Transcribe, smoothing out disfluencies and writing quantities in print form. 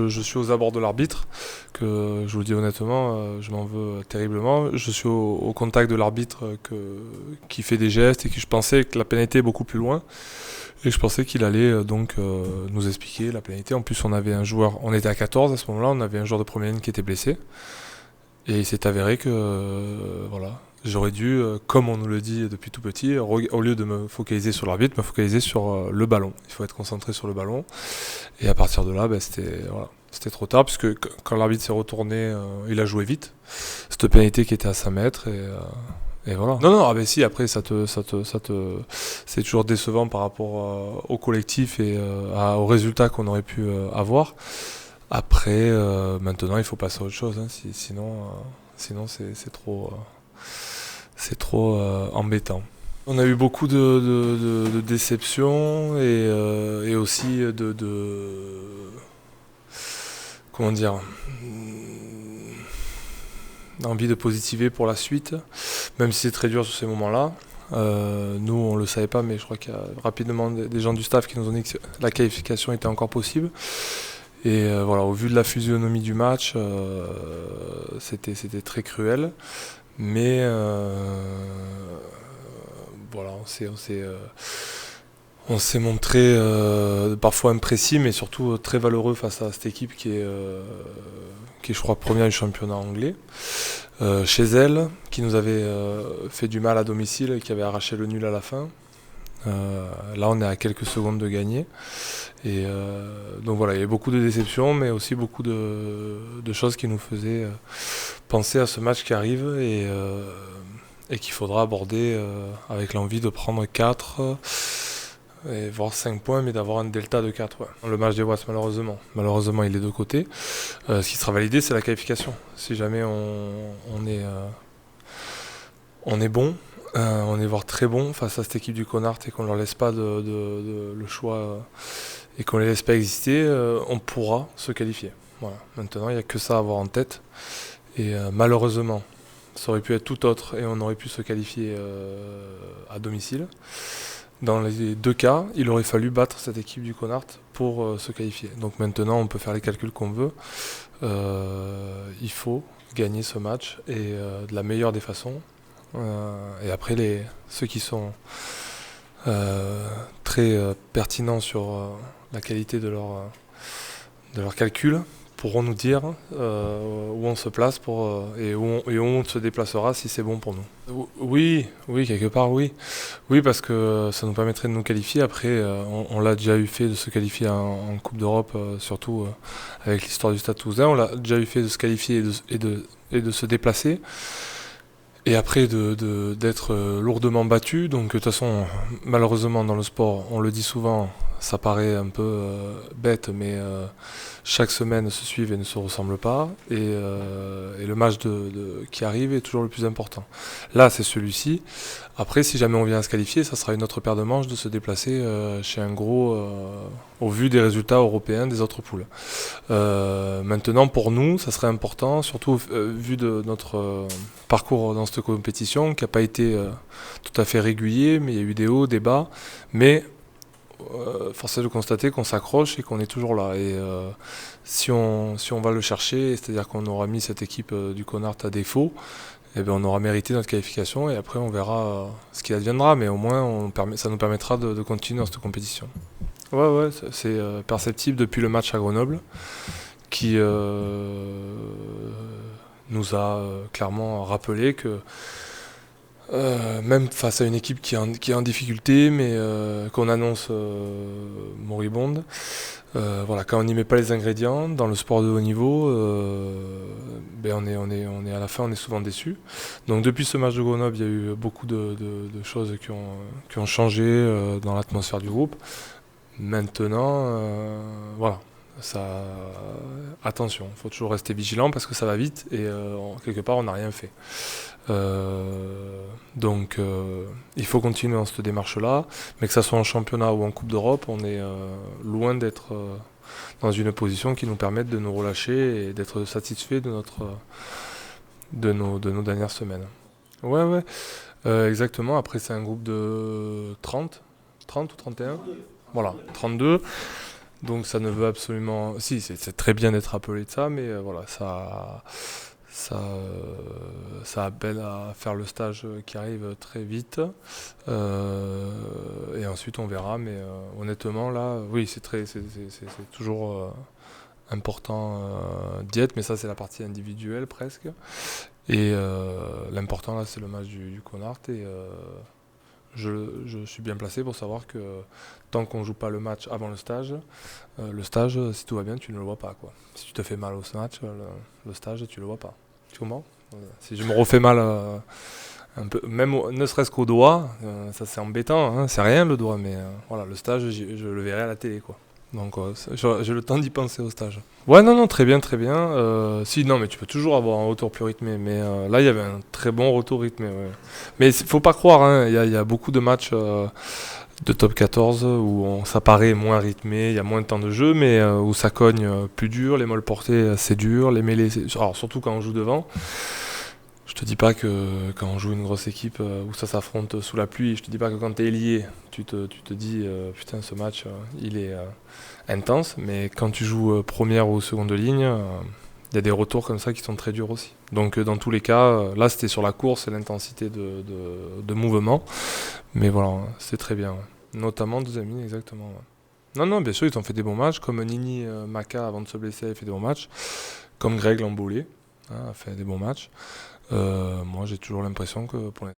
Je suis aux abords de l'arbitre, que je vous le dis honnêtement, je m'en veux terriblement. Je suis au contact de l'arbitre qui fait des gestes et qui je pensais que la pénalité est beaucoup plus loin. Et je pensais qu'il allait nous expliquer la pénalité. En plus, on avait un joueur, on était à 14 à ce moment-là, on avait un joueur de première ligne qui était blessé. Et il s'est avéré que voilà, j'aurais dû, comme on nous le dit depuis tout petit, au lieu de me focaliser sur l'arbitre, me focaliser sur le ballon. Il faut être concentré sur le ballon. Et à partir de là, c'était trop tard, puisque quand l'arbitre s'est retourné, il a joué vite. Cette pénalité qui était à 5 mètres. Et voilà. Non, ah ben si, après, c'est toujours décevant par rapport au collectif et aux résultats qu'on aurait pu avoir. Après, maintenant, il faut passer à autre chose, hein, sinon c'est trop embêtant. On a eu beaucoup de déceptions et aussi comment dire, envie de positiver pour la suite, même si c'est très dur sur ces moments-là. Nous, on le savait pas, mais je crois qu'il y a rapidement des gens du staff qui nous ont dit que la qualification était encore possible. Et voilà, au vu de la physionomie du match, c'était très cruel. Mais voilà, on s'est montré parfois imprécis, mais surtout très valeureux face à cette équipe qui est je crois, première du championnat anglais. Chez elle, qui nous avait fait du mal à domicile et qui avait arraché le nul à la fin. Là, on est à quelques secondes de gagner. Et donc voilà, il y a beaucoup de déceptions, mais aussi beaucoup de choses qui nous faisaient penser à ce match qui arrive et qu'il faudra aborder avec l'envie de prendre 4 et voire 5 points, mais d'avoir un delta de 4. Ouais. Le match des Watts, malheureusement, il est de côté. Ce qui sera validé, c'est la qualification. Si jamais on est bon, on est voire très bon face à cette équipe du Connard et qu'on ne leur laisse pas le choix et qu'on ne les laisse pas exister, on pourra se qualifier. Voilà. Maintenant, il n'y a que ça à avoir en tête. Et malheureusement, ça aurait pu être tout autre et on aurait pu se qualifier à domicile. Dans les deux cas, il aurait fallu battre cette équipe du Connard pour se qualifier. Donc maintenant, on peut faire les calculs qu'on veut. Il faut gagner ce match et de la meilleure des façons. Et après, ceux qui sont très pertinents sur la qualité de leur calcul pourront nous dire où on se place et où on se déplacera si c'est bon pour nous. Oui, quelque part oui. Oui, parce que ça nous permettrait de nous qualifier. Après, on l'a déjà eu fait de se qualifier en Coupe d'Europe, surtout avec l'histoire du Stade Toulousain. On l'a déjà eu fait de se qualifier et de se déplacer. Et après d'être lourdement battu. Donc de toute façon, malheureusement dans le sport, on le dit souvent, ça paraît un peu bête, mais chaque semaine se suivent et ne se ressemblent pas. Et le match qui arrive est toujours le plus important. Là, c'est celui-ci. Après, si jamais on vient à se qualifier, ça sera une autre paire de manches de se déplacer chez un gros, au vu des résultats européens des autres poules. Maintenant, pour nous, ça serait important, surtout vu de notre parcours dans cette compétition, qui n'a pas été tout à fait régulier, mais il y a eu des hauts, des bas. Mais force est de constater qu'on s'accroche et qu'on est toujours là. Et si on va le chercher, c'est-à-dire qu'on aura mis cette équipe du Connard à défaut, eh bien, on aura mérité notre qualification et après on verra ce qu'il adviendra. Mais au moins, ça nous permettra de continuer dans cette compétition. Ouais, c'est perceptible depuis le match à Grenoble qui nous a clairement rappelé que même face à une équipe qui est en difficulté, mais qu'on annonce moribonde, voilà, quand on n'y met pas les ingrédients dans le sport de haut niveau, on est à la fin, on est souvent déçu. Donc depuis ce match de Grenoble, il y a eu beaucoup de choses qui ont changé dans l'atmosphère du groupe. Maintenant, voilà. Attention, il faut toujours rester vigilant parce que ça va vite et quelque part on n'a rien fait. Donc il faut continuer dans cette démarche-là, mais que ce soit en championnat ou en Coupe d'Europe, on est loin d'être dans une position qui nous permette de nous relâcher et d'être satisfait de nos dernières semaines. Ouais, exactement. Après c'est un groupe de 30 ou 31. Voilà, 32. Donc ça ne veut absolument... Si, c'est très bien d'être appelé de ça, mais voilà, ça appelle à faire le stage qui arrive très vite. Et ensuite on verra, mais honnêtement là, oui, c'est toujours important d'y être, mais ça c'est la partie individuelle presque. Et l'important là c'est le match du Connard et je suis bien placé pour savoir que tant qu'on joue pas le match avant le stage, si tout va bien, tu ne le vois pas, quoi. Si tu te fais mal au match, le stage, tu le vois pas. Tu comprends? Si je me refais mal un peu, même ne serait-ce qu'au doigt, ça c'est embêtant, hein, c'est rien le doigt, mais voilà, le stage, je le verrai à la télé, quoi. Donc j'ai le temps d'y penser au stage. Ouais, non, non, très bien, très bien. Si, non, mais tu peux toujours avoir un retour plus rythmé. Mais là, il y avait un très bon retour rythmé. Ouais. Mais faut pas croire, hein, il y a beaucoup de matchs de top 14 où ça paraît moins rythmé, il y a moins de temps de jeu, mais où ça cogne plus dur. Les molles portées, c'est dur. Les mêlées, alors surtout quand on joue devant. Je te dis pas que quand on joue une grosse équipe où ça s'affronte sous la pluie, je te dis pas que quand t'es ailier, tu te dis putain ce match il est intense, mais quand tu joues première ou seconde ligne, il y a des retours comme ça qui sont très durs aussi. Donc dans tous les cas, là c'était sur la course et l'intensité de mouvement, mais voilà, c'est très bien. Ouais. Notamment deuxième ligne exactement. Ouais. Non, non, bien sûr, ils ont fait des bons matchs, comme Nini Maka avant de se blesser a fait des bons matchs, comme Greg Lamboulé a fait des bons matchs. Moi, j'ai toujours l'impression que pour l'instant.